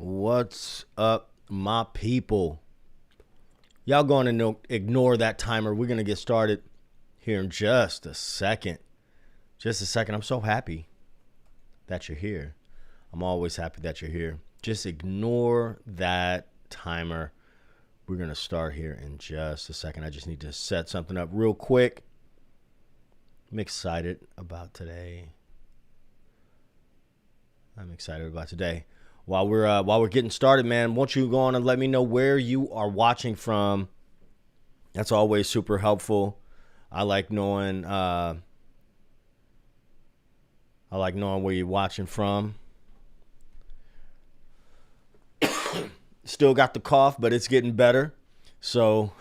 What's up, my people? Y'all going to ignore that timer. We're going to get started here in just a second. Just a second. I'm so happy that you're here. I'm always happy that you're here. Just ignore that timer. We're going to start here in just a second. I just need to set something up real quick. I'm excited about today. While we're getting started, man, won't you go on and let me know where you are watching from? That's always super helpful. I like knowing where you're watching from. Still got the cough, but it's getting better. So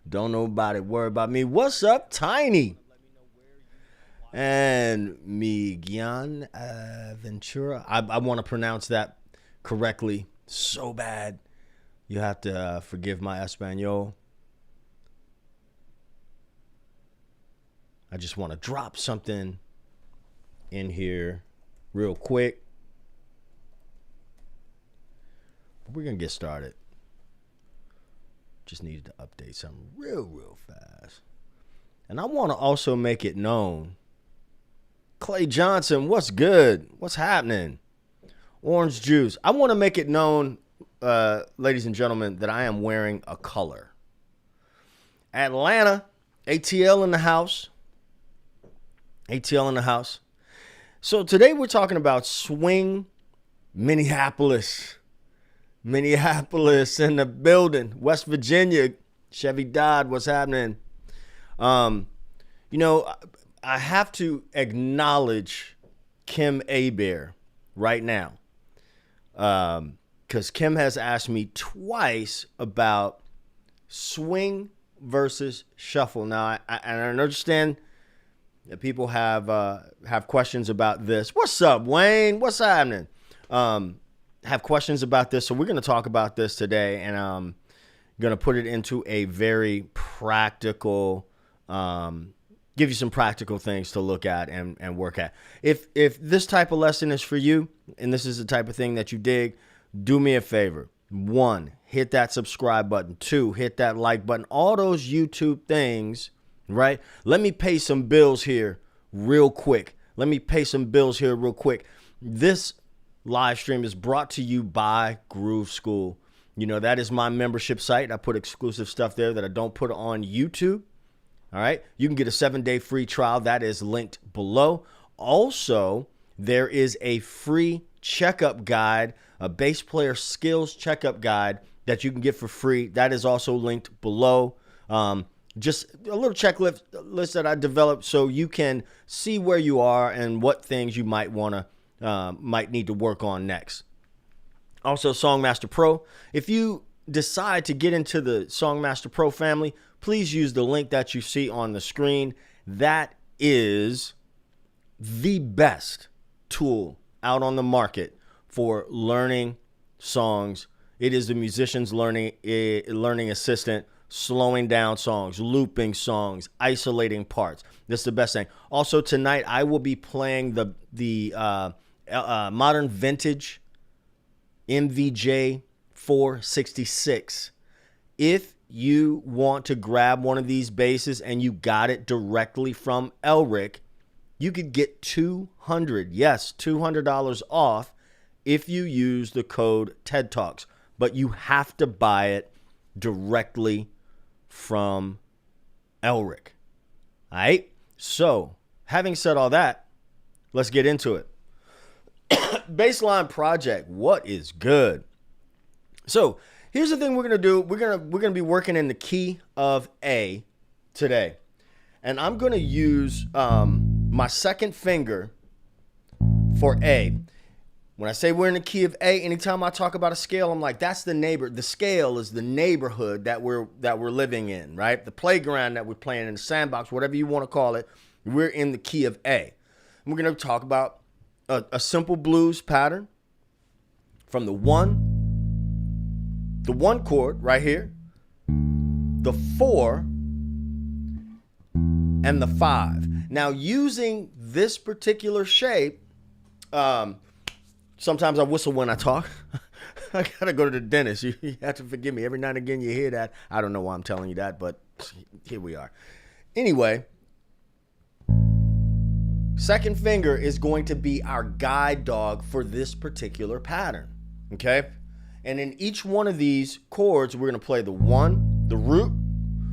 don't nobody worry about me. What's up, Tiny? And Miguel Ventura. I want to pronounce that correctly so bad. You have to forgive my Espanol. I just want to drop something in here real quick. We're going to get started. Just needed to update something real fast. And I want to also make it known. Clay Johnson, what's good? What's happening? Orange juice. I want to make it known, ladies and gentlemen, that I am wearing a color. Atlanta, ATL in the house. ATL in the house. So today we're talking about swing Minneapolis. Minneapolis in the building. West Virginia. Chevy Dodd, what's happening? I have to acknowledge Kim Abear right now. Because Kim has asked me twice about swing versus shuffle. Now, I understand that people have questions about this. What's up, Wayne? What's happening? Have questions about this. So we're going to talk about this today, and I'm going to put it into a very practical give you some practical things to look at and work at. If this type of lesson is for you, and this is the type of thing that you dig, do me a favor. 1, hit that subscribe button. 2, hit that like button. All those YouTube things, right? Let me pay some bills here real quick. This live stream is brought to you by Groove School. You know, that is my membership site. I put exclusive stuff there that I don't put on YouTube. All right. You can get a 7-day free trial. That is linked below. Also, there is a free checkup guide, a bass player skills checkup guide that you can get for free. That is also linked below. Just a little checklist that I developed so you can see where you are and what things you might need to work on next. Also, Songmaster Pro. If you decide to get into the Songmaster Pro family, please use the link that you see on the screen. That is the best tool out on the market for learning songs. It is the musician's learning assistant, slowing down songs, looping songs, isolating parts. That's the best thing. Also, tonight I will be playing the modern vintage MVJ 466. If you want to grab one of these basses and you got it directly from Elric, you could get $200 off if you use the code TED Talks. But you have to buy it directly from Elric. All right? So, having said all that, let's get into it. Baseline project, what is good? So, here's the thing we're gonna do. We're gonna be working in the key of A today, and I'm gonna use my second finger for A. When I say we're in the key of A, anytime I talk about a scale, I'm like, that's the neighbor. The scale is the neighborhood that we're living in, right? The playground that we're playing in, the sandbox, whatever you want to call it. We're in the key of A. And we're gonna talk about a simple blues pattern from the one chord right here, the 4, and the 5. Now, using this particular shape, Sometimes I whistle when I talk. I gotta go to the dentist. You have to forgive me. Every now and again you hear that. I don't know why I'm telling you that, but here we are. Anyway, second finger is going to be our guide dog for this particular pattern, okay? And in each one of these chords, we're gonna play the 1, the root,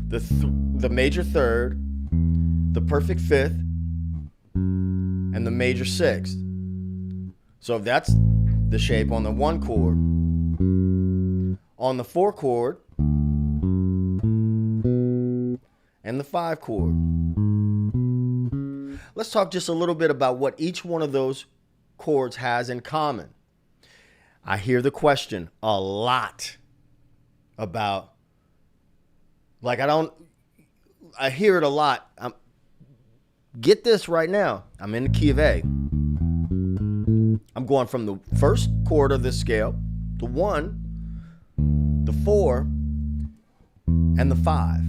the major third, the perfect fifth, and the major sixth. So that's the shape on the 1 chord. On the 4 chord and the 5 chord. Let's talk just a little bit about what each one of those chords has in common. I hear the question a lot about, like, I hear it a lot. Get this right now. I'm in the key of A. I'm going from the first chord of this scale, the 1, the 4, and the 5.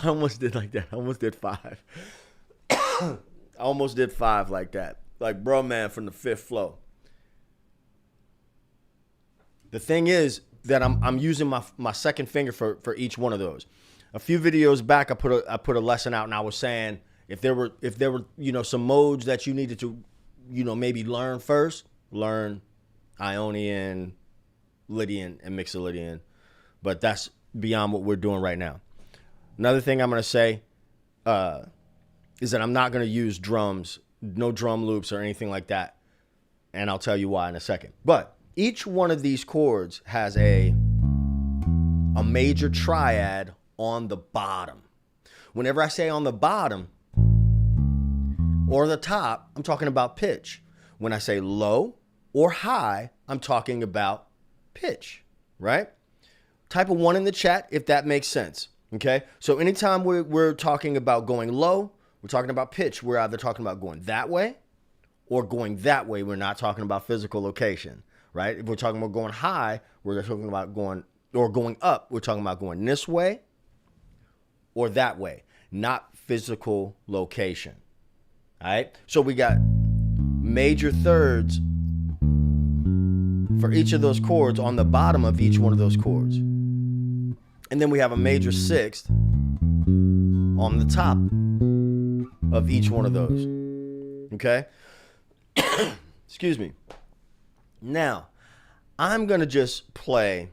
I almost did like that. I almost did 5. I almost did 5 like that. Like, bro, man, from the 5th flow. The thing is that I'm using my second finger for each one of those. A few videos back, I put a lesson out, and I was saying if there were some modes that you needed to maybe learn first, learn Ionian, Lydian, and Mixolydian. But that's beyond what we're doing right now. Another thing I'm going to say is that I'm not going to use drums, no drum loops or anything like that. And I'll tell you why in a second. But each one of these chords has a major triad on the bottom. Whenever I say on the bottom or the top, I'm talking about pitch. When I say low or high, I'm talking about pitch, right? Type a 1 in the chat if that makes sense, okay? So anytime we're talking about going low, we're talking about pitch. We're either talking about going that way or going that way. We're not talking about physical location, right? If we're talking about going high, we're talking about going up. We're talking about going this way or that way, not physical location, all right? So we got major thirds for each of those chords on the bottom of each one of those chords. And then we have a major sixth on the top of each one of those. Okay? Excuse me. Now, I'm going to just play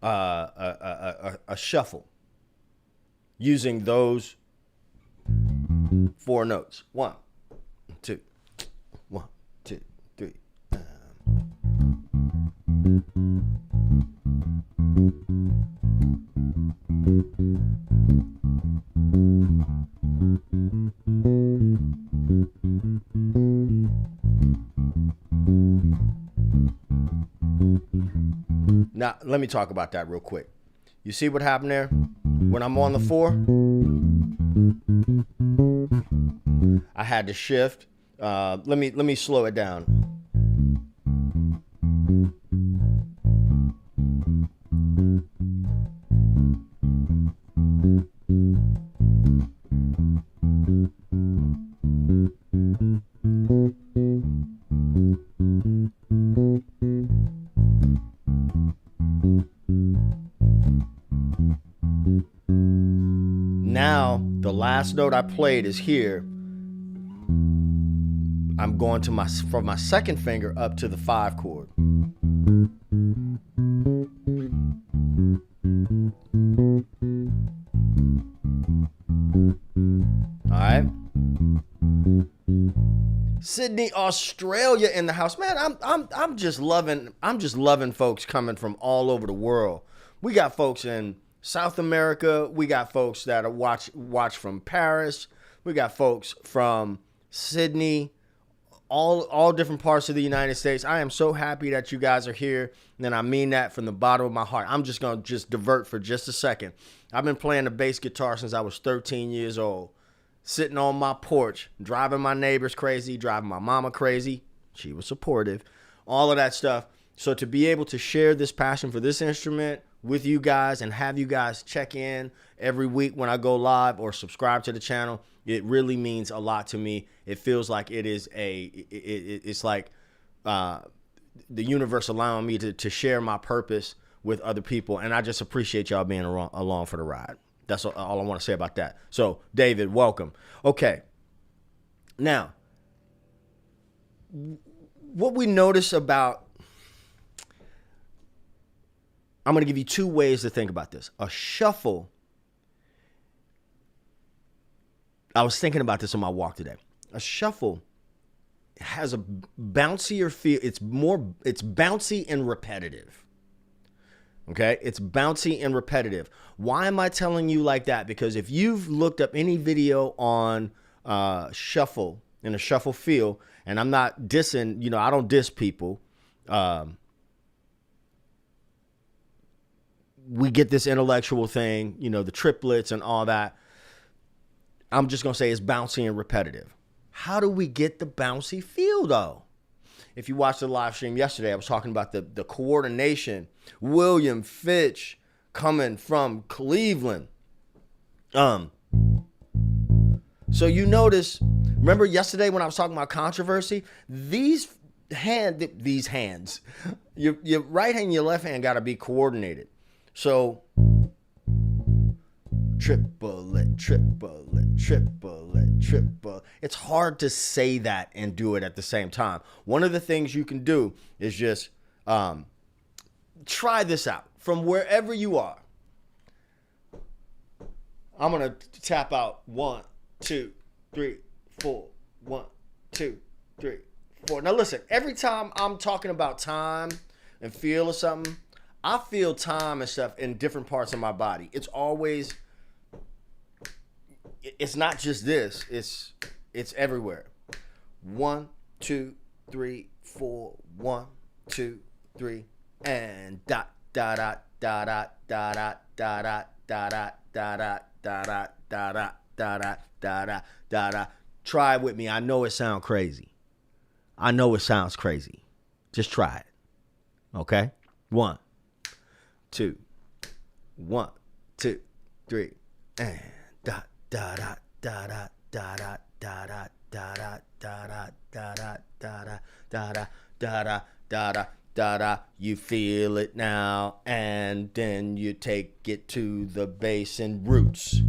a shuffle using those 4 notes. 1, 2, 1, 2, 3. Now, let me talk about that real quick. You see what happened there? When I'm on the 4, I had to shift. Let me slow it down. Now, the last note I played is here. I'm going to from my second finger up to the 5 chord. All right. Sydney, Australia in the house. Man, I'm just loving folks coming from all over the world. We got folks in South America. We got folks that are watch from Paris. We got folks from Sydney, all different parts of the United States. I am so happy that you guys are here, and I mean that from the bottom of my heart. I'm just going to divert for just a second. I've been playing the bass guitar since I was 13 years old, sitting on my porch, driving my neighbors crazy, driving my mama crazy. She was supportive, all of that stuff. So to be able to share this passion for this instrument with you guys and have you guys check in every week when I go live or subscribe to the channel, it really means a lot to me. It feels like it is it's like the universe allowing me to share my purpose with other people. And I just appreciate y'all being along for the ride. That's all I want to say about that. So, David, welcome. Okay. Now, what we notice about, I'm going to give you two ways to think about this. A shuffle, I was thinking about this on my walk today. A shuffle has a bouncier feel. It's bouncy and repetitive. Okay? It's bouncy and repetitive. Why am I telling you like that? Because if you've looked up any video on shuffle and a shuffle feel, and I'm not dissing, I don't diss people. We get this intellectual thing, the triplets and all that. I'm just going to say it's bouncy and repetitive. How do we get the bouncy feel, though? If you watched the live stream yesterday, I was talking about the coordination. William Fitch coming from Cleveland. So you notice, remember yesterday when I was talking about controversy? These hands, your right hand and your left hand got to be coordinated. So triplet. It's hard to say that and do it at the same time. One of the things you can do is just try this out from wherever you are. I'm going to tap out 1, 2, 3, 4. 1, 2, 3, 4. Now listen, every time I'm talking about time and feel or something, I feel time and stuff in different parts of my body. It's always, it's not just this, it's everywhere. 1, 2, 3, 4. 1, 2, 3, and dot dot dot dot dot dot dot dot dot dot dot. Try it with me. I know it sounds crazy. I know it sounds crazy. Just try it. Okay? 1, 2, 1, 2, 3, and dot dot dot dot dot dot dot dot dot dot dot dot dot dot dot. You feel it now, and then you take it to the bass and roots.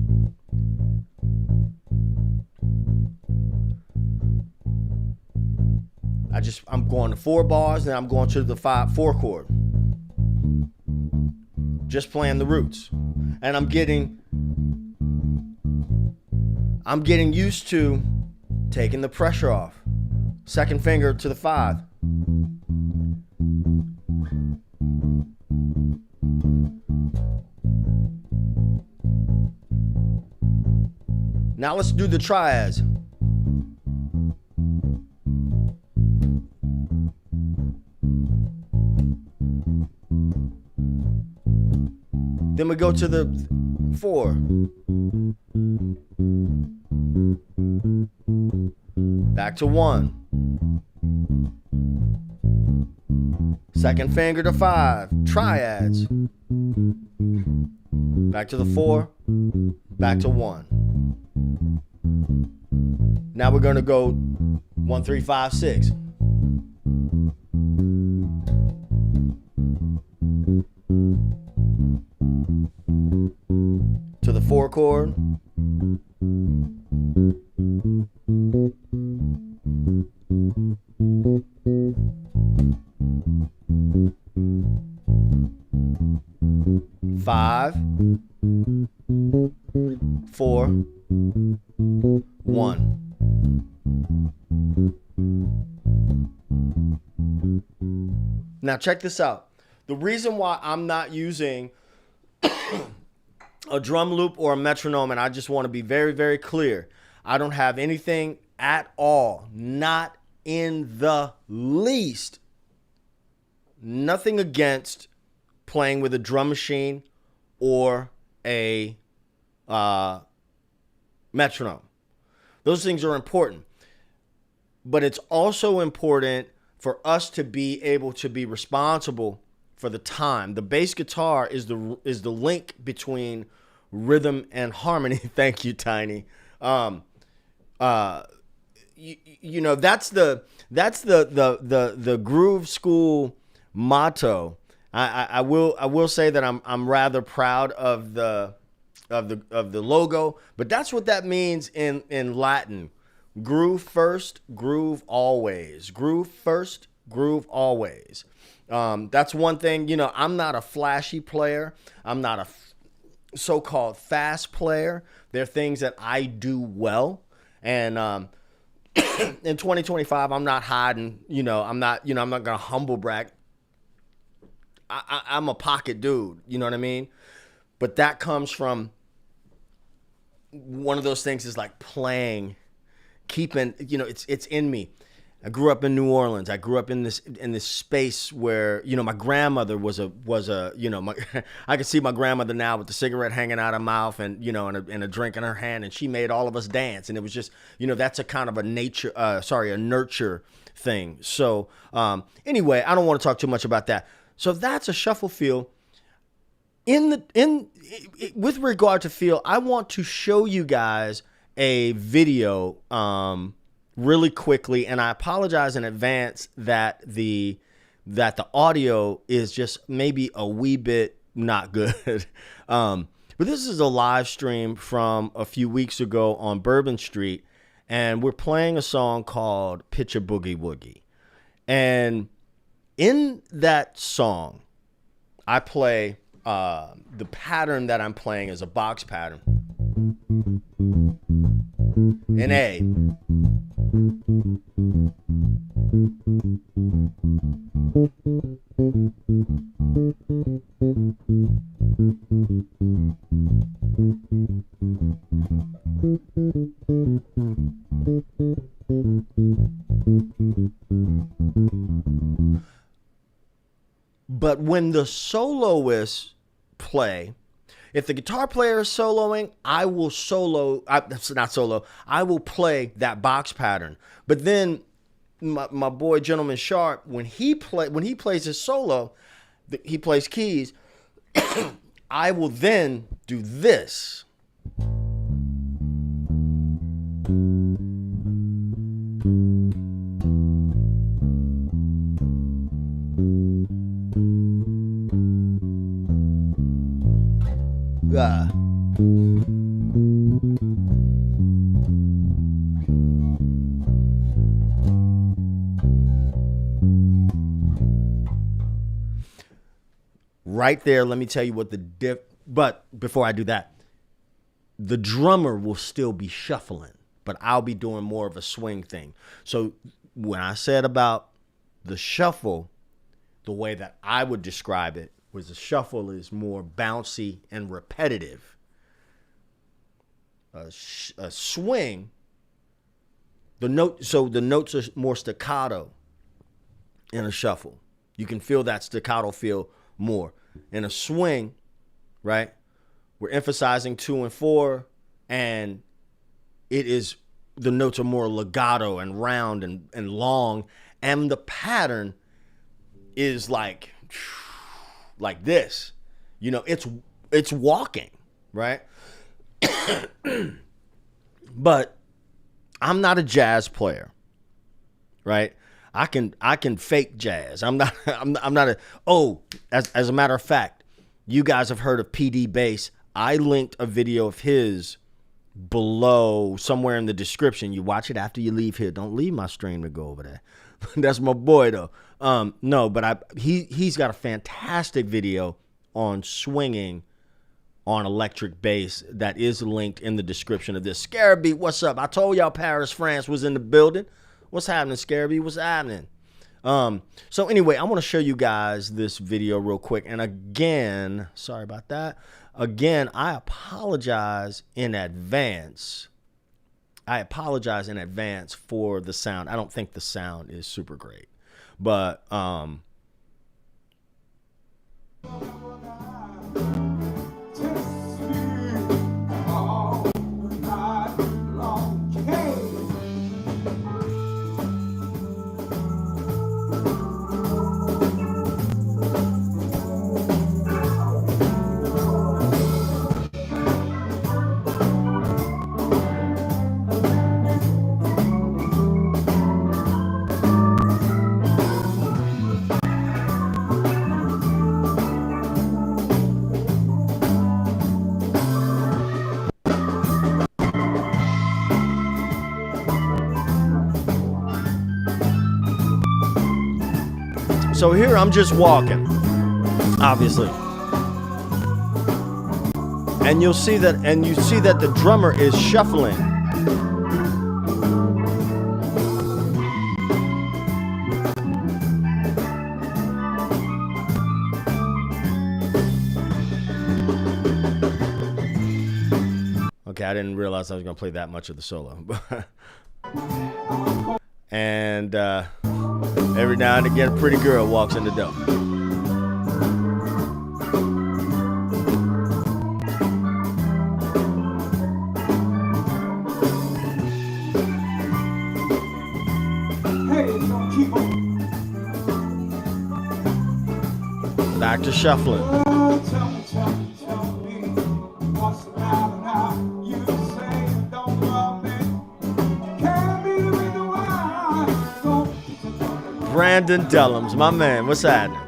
I'm going to 4 bars, then I'm going to the 4 chord. Just playing the roots. And I'm getting used to taking the pressure off. Second finger to the 5. Now let's do the triads. Then we go to the 4. Back to 1. Second finger to 5. Triads. Back to the 4. Back to 1. Now we're going to go 1, 3, 5, 6. To the 4 chord. Five, 4, 1. Now check this out. The reason why I'm not using a drum loop or a metronome, and I just want to be very, very clear, I don't have anything at all, not in the least, nothing against playing with a drum machine or a metronome. Those things are important. But it's also important for us to be able to be responsible for the time. The bass guitar is the link between rhythm and harmony. Thank you, Tiny. you know, that's the groove school motto. I will say that I'm rather proud of the logo, but that's what that means in Latin. Groove first, groove always. Groove first, groove always. That's one thing. You know, I'm not a flashy player. I'm not a so-called fast player. There are things that I do well, and in 2025, I'm not hiding. You know, I'm not. You know, I'm not gonna humble brag. I'm a pocket dude. You know what I mean? But that comes from one of those things is like playing, keeping. You know, it's in me. I grew up in New Orleans. I grew up in this space where, you know, my grandmother was a you know, I can see my grandmother now with the cigarette hanging out her mouth and, you know, and a drink in her hand, and she made all of us dance, and it was just, you know, that's a kind of a nurture thing. So anyway, I don't want to talk too much about that. So that's a shuffle feel. With regard to feel, I want to show you guys a video really quickly, and I apologize in advance that the audio is just maybe a wee bit not good. But this is a live stream from a few weeks ago on Bourbon Street, and we're playing a song called Pitch a Boogie Woogie. And in that song, I play the pattern that I'm playing is a box pattern. In A. But when the soloists play, if the guitar player is soloing, I will I will play that box pattern. But then my boy Gentleman Sharp, when he plays his solo, he plays keys. I will then do this. Right there, let me tell you what but before I do that, the drummer will still be shuffling, but I'll be doing more of a swing thing. So when I said about the shuffle, the way that I would describe it was the shuffle is more bouncy and repetitive. A swing, the notes are more staccato in a shuffle. You can feel that staccato feel more. In a swing, right, we're emphasizing 2 and 4, and the notes are more legato and round and long, and the pattern is like this. You know, it's walking, right? But I'm not a jazz player, right? I can fake jazz. I'm not as a matter of fact, you guys have heard of PD Bass. I linked a video of his below somewhere in the description. You watch it after you leave here. Don't leave my stream to go over there. That's my boy though. No, but he's got a fantastic video on swinging on electric bass that is linked in the description of this. Scarabee, what's up? I told y'all Paris, France was in the building. What's happening, Scarabee? What's happening? So anyway, I want to show you guys this video real quick. And again, sorry about that. Again, I apologize in advance. For the sound. I don't think the sound is super great. But So here I'm just walking, obviously. And you see that the drummer is shuffling. Okay, I didn't realize I was going to play that much of the solo. And every now and again, a pretty girl walks in the door. Back to shuffling. Brandon Dellums, my man, what's happening?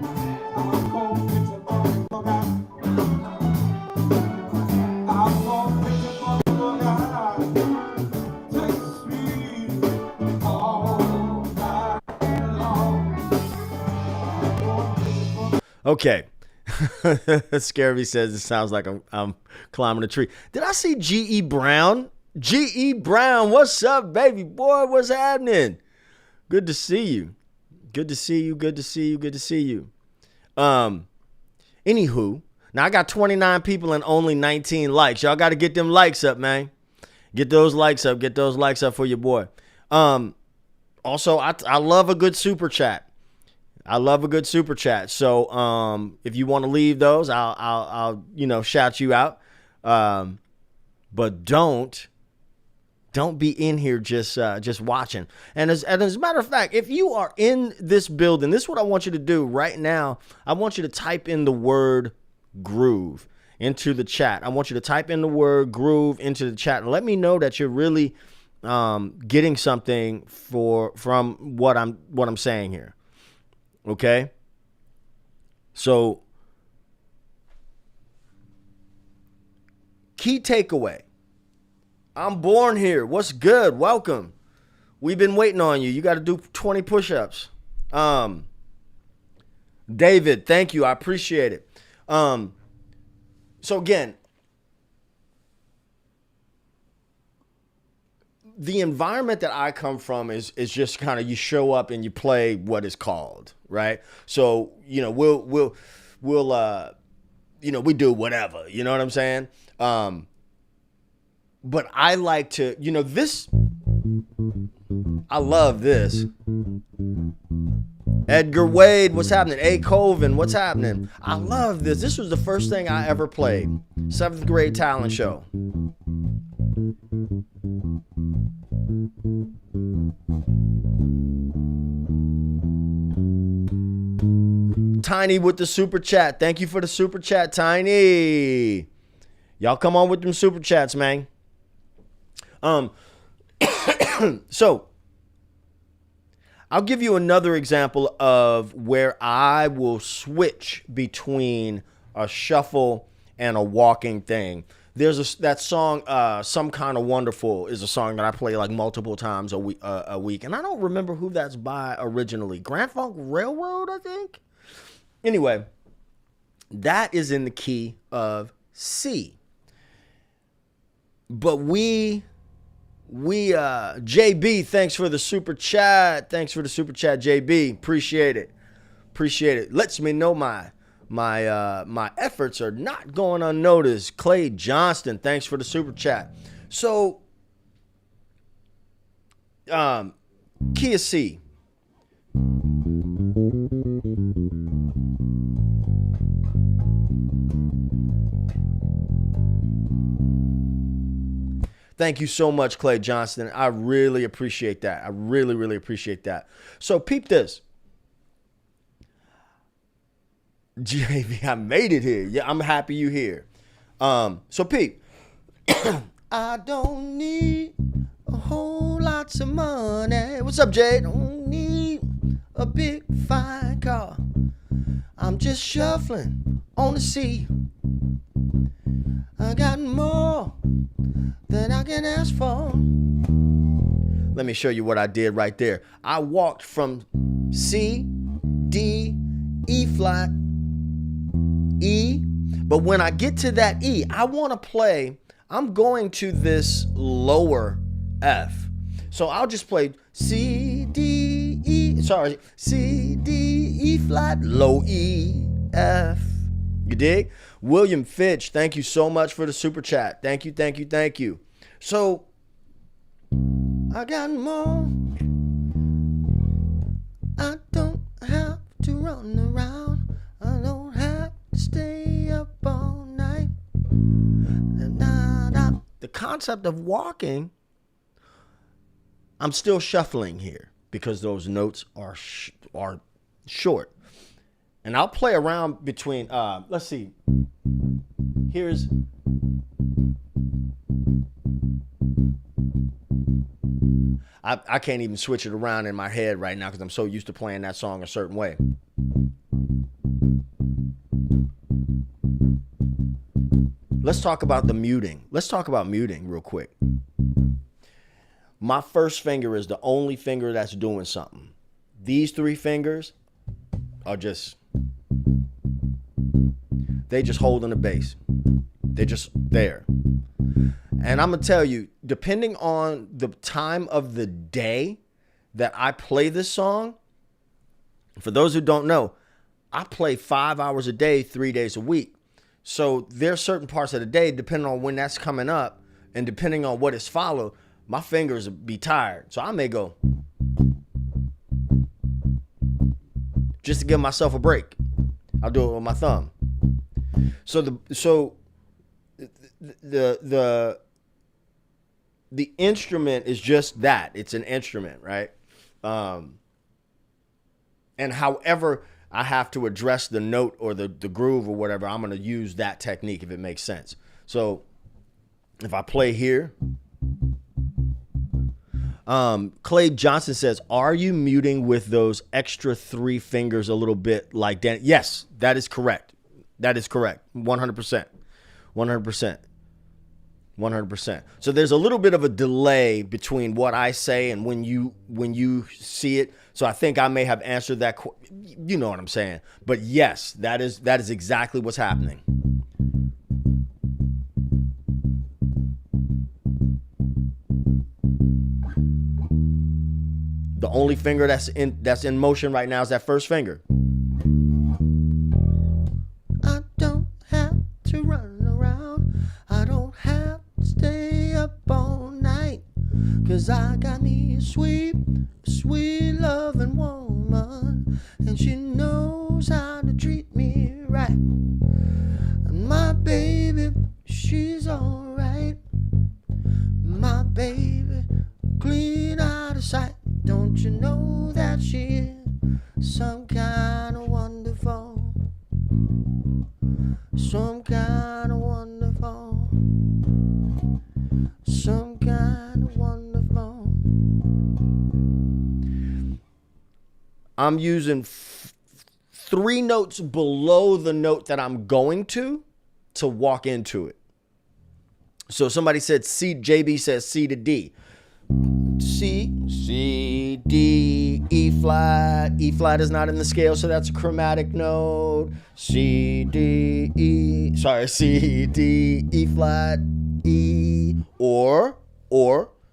Okay. Scarby says it sounds like I'm climbing a tree. Did I see G.E. Brown? G.E. Brown, what's up, baby boy? What's happening? Good to see you. Good to see you. Good to see you. Good to see you. Anywho, now I got 29 people and only 19 likes. Y'all got to get them likes up, man. Get those likes up. Get those likes up for your boy. Also, I love a good super chat. I love a good super chat. So if you want to leave those, I'll shout you out. But don't be in here just watching. And as a matter of fact, if you are in this building, this is what I want you to do right now. I want you to type in the word groove into the chat. I want you to type in the word groove into the chat and let me know that you're really getting something from what I'm saying here. Okay? So key takeaway. I'm born here. What's good? Welcome. We've been waiting on you. You got to do 20 push-ups. David, thank you. I appreciate it. So again, the environment that I come from is just kind of you show up and you play what is called, right? So, we'll we do whatever, you know what I'm saying? But I like to, this, I love this. Edgar Wade, what's happening? A. Colvin, what's happening? I love this. This was the first thing I ever played. 7th grade talent show. Tiny with the super chat. Thank you for the super chat, Tiny. Y'all come on with them super chats, man. So I'll give you another example of where I will switch between a shuffle and a walking thing. There's that song, Some Kind of Wonderful, is a song that I play like multiple times a week. And I don't remember who that's by originally. Grand Funk Railroad, I think. Anyway, that is in the key of C. But JB, thanks for the super chat. Thanks for the super chat, JB. Appreciate it. Lets me know my efforts are not going unnoticed. Clay Johnston, thanks for the super chat. So, key of C. Thank you so much, Clay Johnston. I really appreciate that. I really, really appreciate that. So peep this. JV, I made it here. Yeah, I'm happy you here. So peep. I don't need a whole lots of money. What's up, Jay? Don't need a big fine car. I'm just shuffling on the sea. I got more than I can ask for. Let me show you what I did right there. I walked from C D, E flat, E. But when I get to that E, I want to play, I'm going to this lower F. So I'll just play C, D, E, C, D, E flat, low E, F. You dig? William Fitch, thank you so much for the super chat. Thank you, thank you, thank you. So, I got more. I don't have to run around. I don't have to stay up all night. The concept of walking, I'm still shuffling here because those notes are short. And I'll play around between, let's see. Here's. I can't even switch it around in my head right now because I'm so used to playing that song a certain way. Let's talk about the muting. Let's talk about muting real quick. My first finger is the only finger that's doing something. These three fingers are just, they just holding the bass. They're just there. And I'm going to tell you, depending on the time of the day that I play this song, for those who don't know, I play 5 hours a day, 3 days a week. So there's certain parts of the day, depending on when that's coming up and depending on what is followed, my fingers will be tired. So I may go just to give myself a break. I'll do it with my thumb. So the instrument is just that. It's an instrument, right? And however I have to address the note or the groove or whatever, I'm going to use that technique if it makes sense. So if I play here, Clay Johnson says, are you muting with those extra three fingers a little bit like Dan? Yes, that is correct. That is correct. 100%. 100%. 100%. So there's a little bit of a delay between what I say and when you see it. So I think I may have answered that. You know what I'm saying? But yes, that is exactly what's happening. The only finger that's in motion right now is that first finger. I don't have to run around. I don't have to stay up all night. 'Cause I got me a sweet, sweet loving woman. And she knows how to treat me right. And my baby, she's alright. My baby, clean out of sight. Don't you know that she is some kind of wonderful? Some kind of wonderful. Some kind of wonderful. I'm using three notes below the note that I'm going to walk into it. So somebody said C, JB says C to D. C, D, E flat. E flat is not in the scale, so that's a chromatic note. C, D, E flat, E, or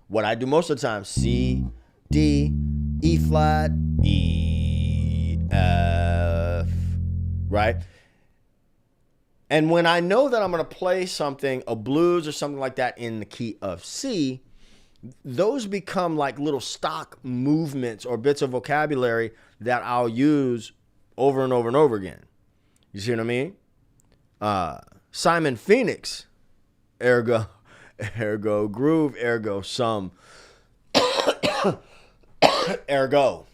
what I do most of the time, C, D, E flat, E, F, right? And when I know that I'm going to play something, a blues or something like that in the key of C, those become like little stock movements or bits of vocabulary that I'll use over and over and over again. You see what I mean? Simon Phoenix, ergo groove, ergo sum, ergo,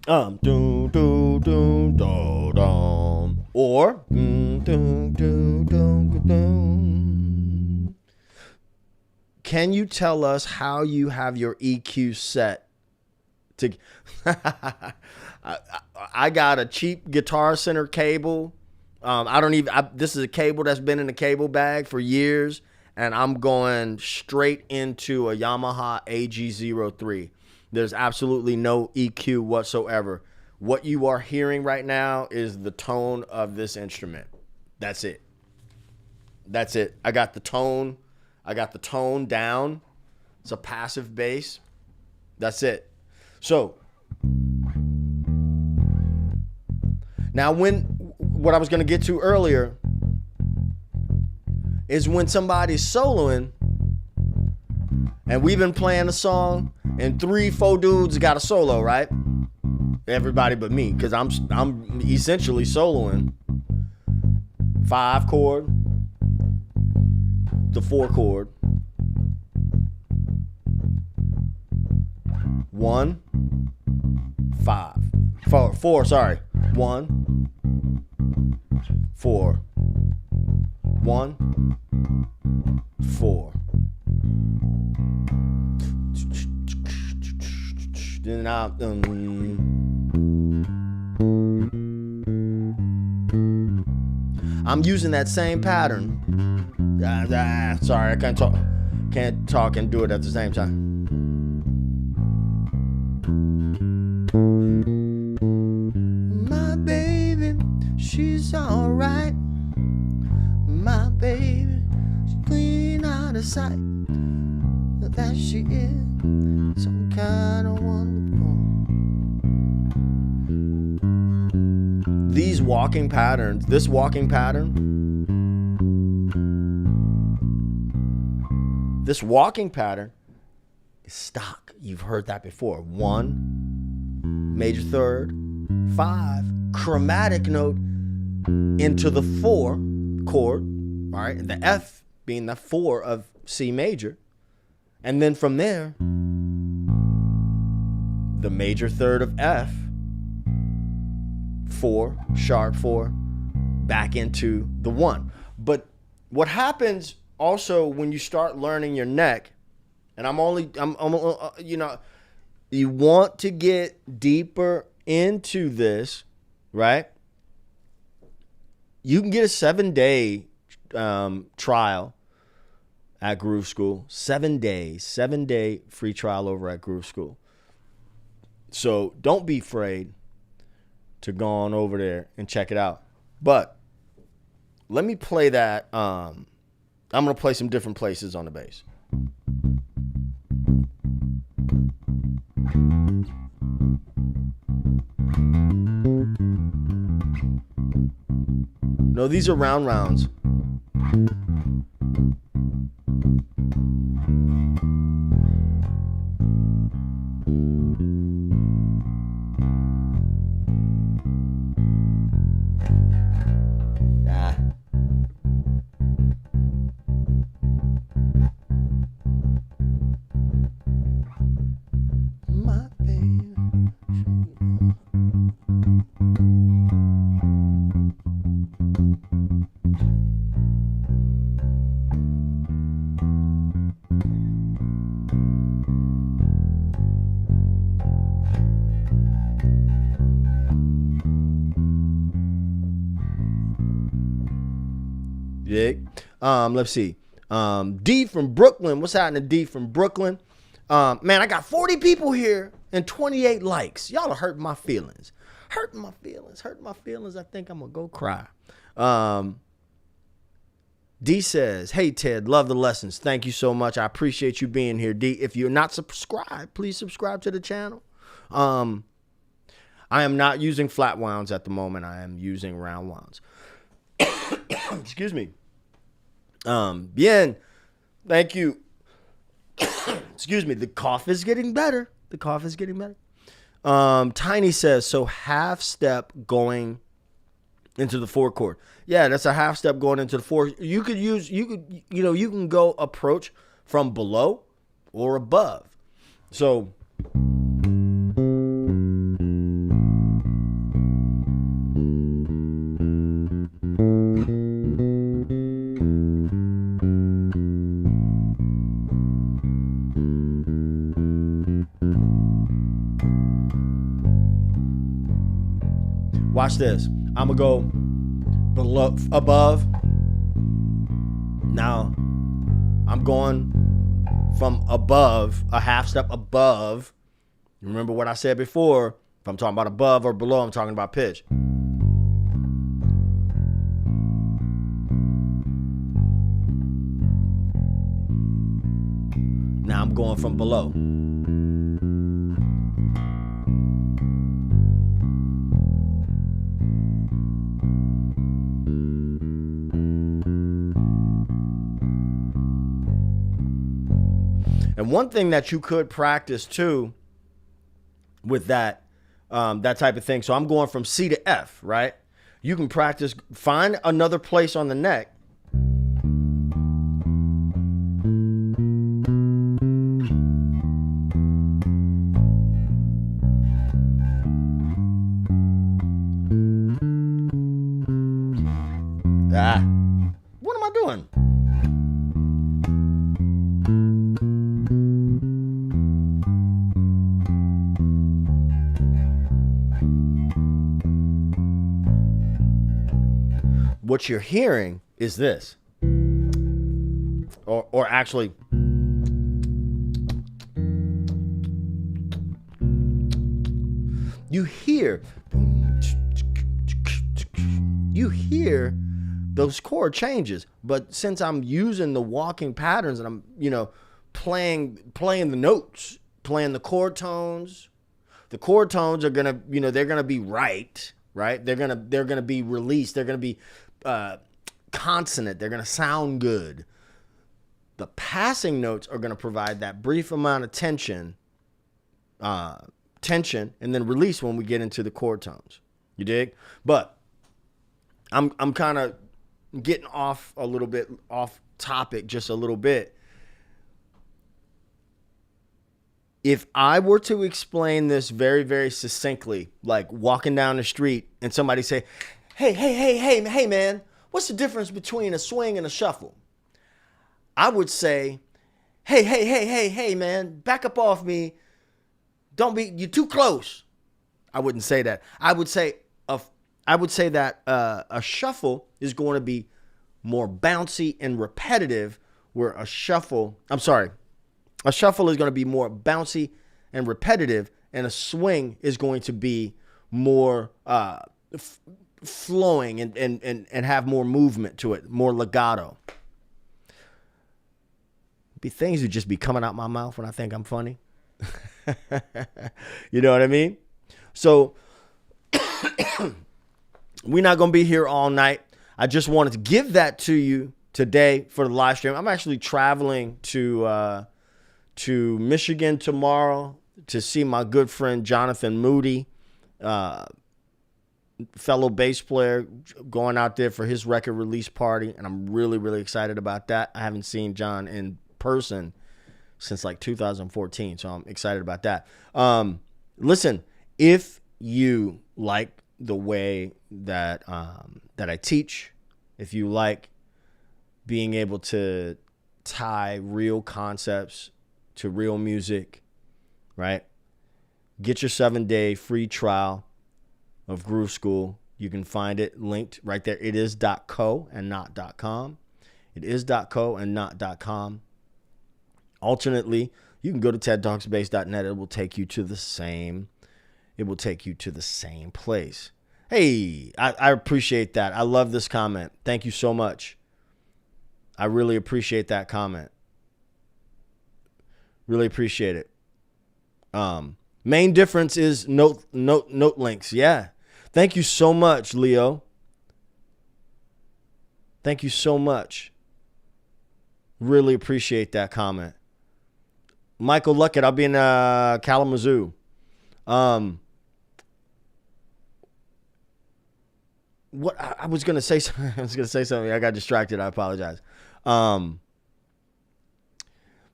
do do do do dum, or do do do do. Can you tell us how you have your EQ set? I got a cheap Guitar Center cable. This is a cable that's been in a cable bag for years, and I'm going straight into a Yamaha AG03. There's absolutely no EQ whatsoever What you are hearing right now is the tone of this instrument. That's it. That's it. I got the tone down. It's a passive bass. That's it. So now what I was going to get to earlier is when somebody's soloing and we've been playing a song and 3-4 dudes got a solo, right? Everybody but me, because I'm essentially soloing 5 chord to 4 chord. 1, 5, 4, sorry. 1, 4, 1, 4. Then I'm using that same pattern. Sorry, I can't talk and do it at the same time. My baby, she's alright. My baby, she's clean out of sight. That she is some kind of wonderful. These walking patterns, this walking pattern is stock. You've heard that before. 1, major third, 5, chromatic note into the 4 chord, all right? And the F being the 4 of C major. And then from there, the major third of F, 4, sharp 4, back into the 1. But what happens also when you start learning your neck, and you want to get deeper into this, right? You can get a 7-day trial at Groove School. 7 days, 7-day free trial over at Groove School. So don't be afraid to go on over there and check it out. But let me play that. I'm going to play some different places on the bass. No, these are round rounds. Let's see. D from Brooklyn. What's happening, D from Brooklyn? Man, I got 40 people here and 28 likes. Y'all are hurting my feelings. Hurting my feelings. I think I'm going to go cry. D says, hey, Ted, love the lessons. Thank you so much. I appreciate you being here, D. If you're not subscribed, please subscribe to the channel. I am not using flat wounds at the moment. I am using round wounds. Excuse me. Bien, thank you. Excuse me. The cough is getting better. Tiny says, so half step going into the 4 chord. Yeah, that's a half step going into the 4. You can go approach from below or above. So watch this. I'm going to go below, above. Now, I'm going from above, a half step above. Remember what I said before, If I'm talking about above or below, I'm talking about pitch. Now I'm going from below. And one thing that you could practice too with that type of thing. So I'm going from C to F, right? You can practice, find another place on the neck. What am I doing? What you're hearing is this. Or actually, you hear those chord changes. But since I'm using the walking patterns and I'm, playing the notes, playing the chord tones are gonna, they're gonna be right? They're gonna be released. They're gonna be consonant. They're gonna sound good. The passing notes are gonna provide that brief amount of tension, and then release when we get into the chord tones. You dig? But I'm kind of getting off a little bit, off topic just a little bit. If I were to explain this very, very succinctly, like walking down the street and somebody say, hey, man, what's the difference between a swing and a shuffle? I would say, hey, man, back up off me. You're too close. I wouldn't say that. I would say that a shuffle is going to be more bouncy and repetitive, where a shuffle is going to be more bouncy and repetitive, and a swing is going to be more flowing and have more movement to it, more legato. Be things that just be coming out my mouth when I think I'm funny. You know what I mean? So we're not going to be here all night. I just wanted to give that to you today for the live stream. I'm actually traveling to Michigan tomorrow to see my good friend Jonathan Moody, fellow bass player, going out there for his record release party, and I'm really, really excited about that. I haven't seen John in person since like 2014, so I'm excited about that. Listen, if you like the way that I teach, if you like being able to tie real concepts to real music, right? Get your 7-day free trial of Groove School. You can find it linked right there. It is .co and not .com. It is .co and not .com. Alternately, you can go to tedtalksbass.net. It will take you to the same place. Hey, I appreciate that. I love this comment. Thank you so much. I really appreciate that comment. Really appreciate it. Main difference is note links. Yeah. Thank you so much, Leo. Thank you so much. Really appreciate that comment. Michael Luckett, I'll be in Kalamazoo. What I was gonna say something. I got distracted. I apologize.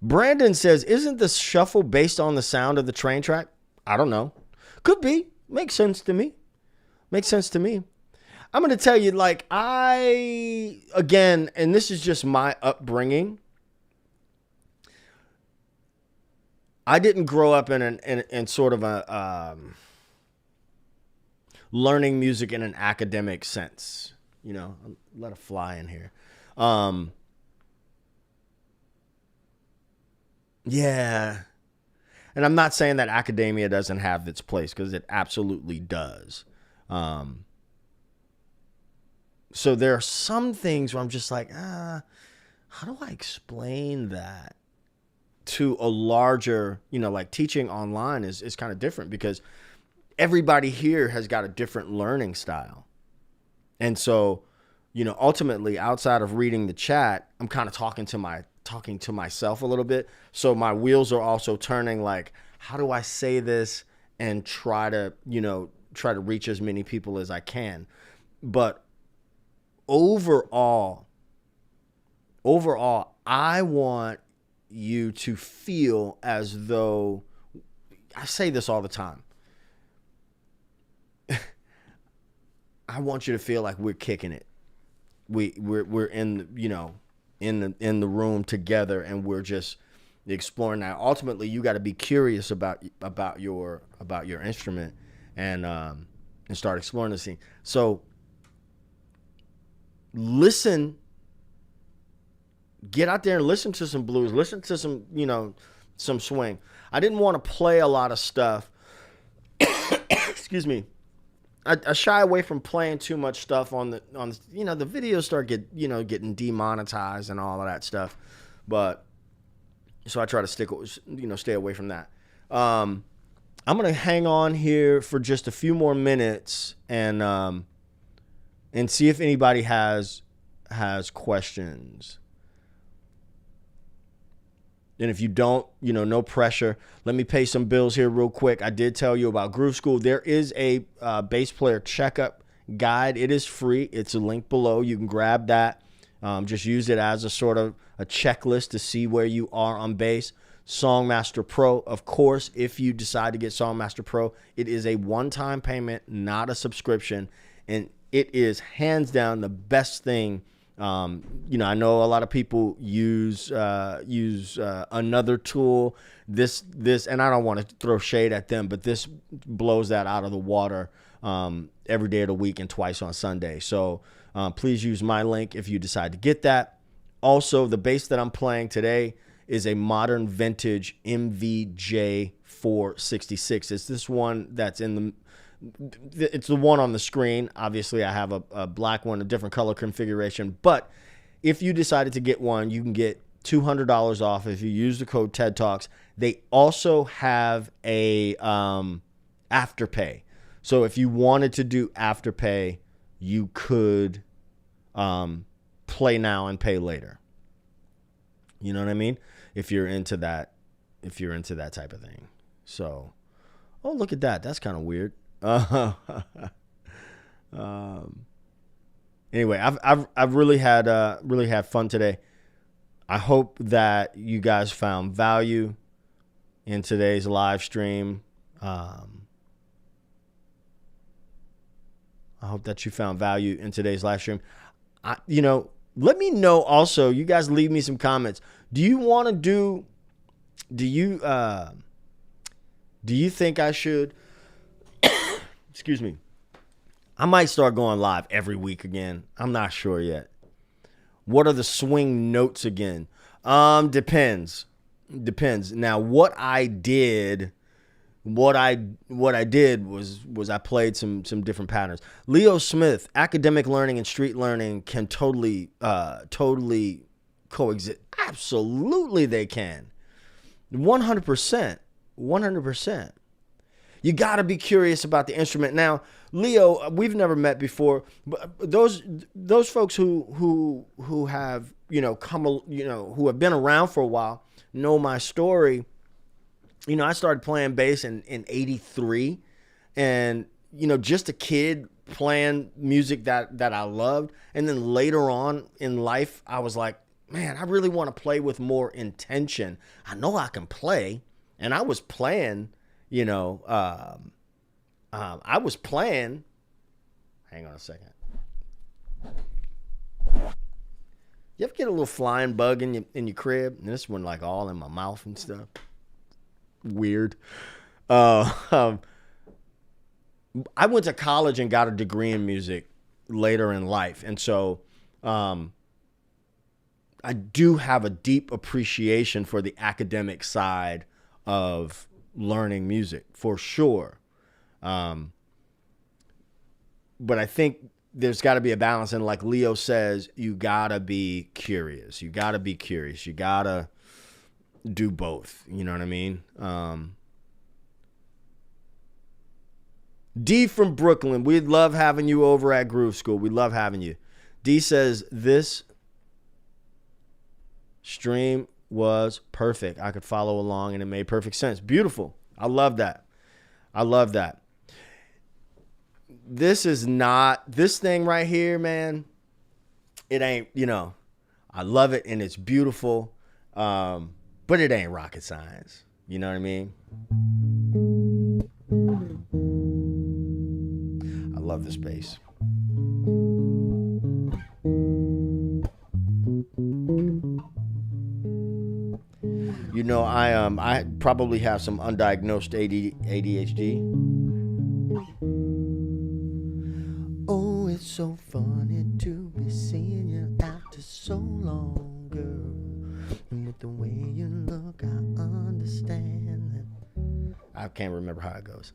Brandon says, "Isn't the shuffle based on the sound of the train track?" I don't know. Could be. Makes sense to me. I'm gonna tell you, like, again, and this is just my upbringing. I didn't grow up in sort of a learning music in an academic sense. Let a fly in here. Yeah. And I'm not saying that academia doesn't have its place, because it absolutely does. So there are some things where I'm just like, how do I explain that to a larger, like teaching online is kind of different, because everybody here has got a different learning style. And so, ultimately, outside of reading the chat, I'm kind of talking to myself a little bit. So my wheels are also turning, like, how do I say this and try to reach as many people as I can. But overall, I want you to feel as though, I say this all the time, I want you to feel like we're kicking it. We're in, in the room together, and we're just exploring that. Ultimately, you got to be curious about your instrument, and start exploring the scene. So listen, get out there and listen to some blues, listen to some, some swing. I didn't want to play a lot of stuff. Excuse me. I shy away from playing too much stuff on the the videos start getting demonetized and all of that stuff. But so I try to stay away from that. I'm going to hang on here for just a few more minutes and see if anybody has questions. And if you don't, no pressure. Let me pay some bills here real quick. I did tell you about Groove School. There is a bass player checkup guide. It is free. It's a link below. You can grab that. Just use it as a sort of a checklist to see where you are on bass. Songmaster Pro, of course, if you decide to get Songmaster Pro, it is a one-time payment, not a subscription. And it is hands down the best thing. I know a lot of people use another tool, this, and I don't want to throw shade at them, but this blows that out of the water, every day of the week and twice on Sunday. So, please use my link if you decide to get that. Also, the bass that I'm playing today is a modern vintage MVJ 466. It's this one that's it's the one on the screen. Obviously, I have a black one, a different color configuration. But if you decided to get one, you can get $200 off if you use the code TED Talks. They also have a Afterpay. So if you wanted to do Afterpay, you could play now and pay later. You know what I mean? If you're into that type of thing. So, oh, look at that. That's kind of weird. Anyway, I've really had fun today. I hope that you guys found value in today's live stream. I hope that you found value in today's live stream. Let me know also. You guys leave me some comments. Do you think I should? Excuse me. I might start going live every week again. I'm not sure yet. What are the swing notes again? Depends. Now, what I did was I played some different patterns. Leo Smith, academic learning and street learning can totally coexist. Absolutely, they can. 100%. 100%. You got to be curious about the instrument. Now, Leo, we've never met before, but those folks who have, who have been around for a while know my story. I started playing bass in 83 and, just a kid playing music that I loved. And then later on in life, I was like, man, I really want to play with more intention. I know I can play, and I was playing. I was playing. Hang on a second. You ever get a little flying bug in your crib? And this one, like, all in my mouth and stuff. Weird. I went to college and got a degree in music later in life, and so I do have a deep appreciation for the academic side of learning music for sure. But I think there's got to be a balance. And like Leo says, you got to be curious. You got to be curious. You got to do both. You know what I mean? D from Brooklyn. We'd love having you over at Groove School. We love having you. D says, this stream was perfect. I could follow along and it made perfect sense. Beautiful. I love that. I love that. This is not, this thing right here, man, it ain't, you know, I love it and it's beautiful, but it ain't rocket science. You know what I mean? I love this bass. You know, I probably have some undiagnosed ADHD. Oh, it's so funny to be seeing you after so long, girl. And with the way you look, I understand that. I can't remember how it goes,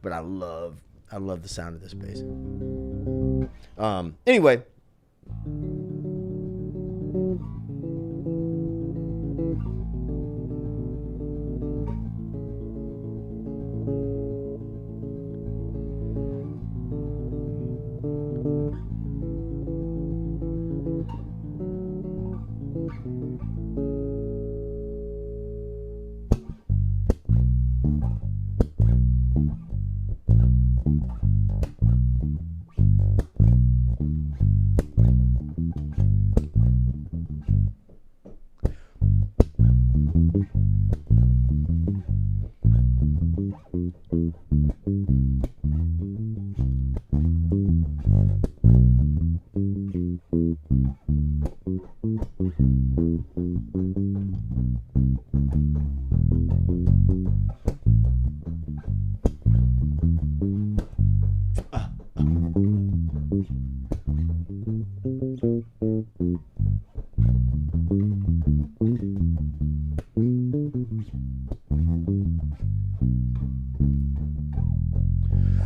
but I love the sound of this bass. Anyway.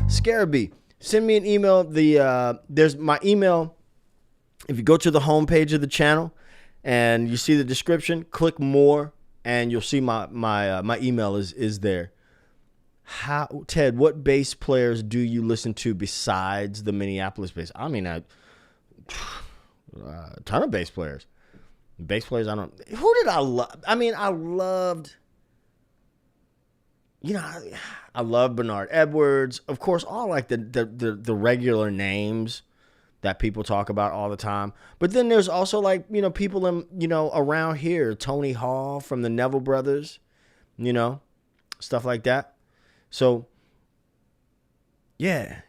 Scarabee, send me an email. There's my email. If you go to the homepage of the channel and you see the description, click more, and you'll see my email is there. Ted, what bass players do you listen to besides the Minneapolis bass? I mean, a ton of bass players. Bass players, I don't. Who did I love? I mean, I loved. You know, I love Bernard Edwards, of course, all like the regular names that people talk about all the time. But then there's also like, you know, people in, you know, around here, Tony Hall from the Neville Brothers, you know, stuff like that. So, yeah.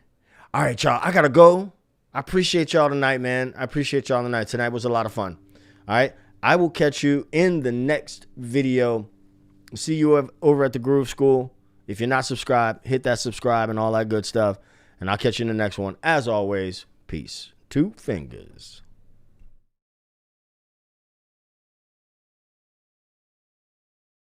All right, y'all, I got to go. I appreciate y'all tonight, man. I appreciate y'all tonight. Tonight was a lot of fun. All right. I will catch you in the next video. See you over at the Groove School. If you're not subscribed, hit that subscribe and all that good stuff. And I'll catch you in the next one. As always, peace. 2 fingers.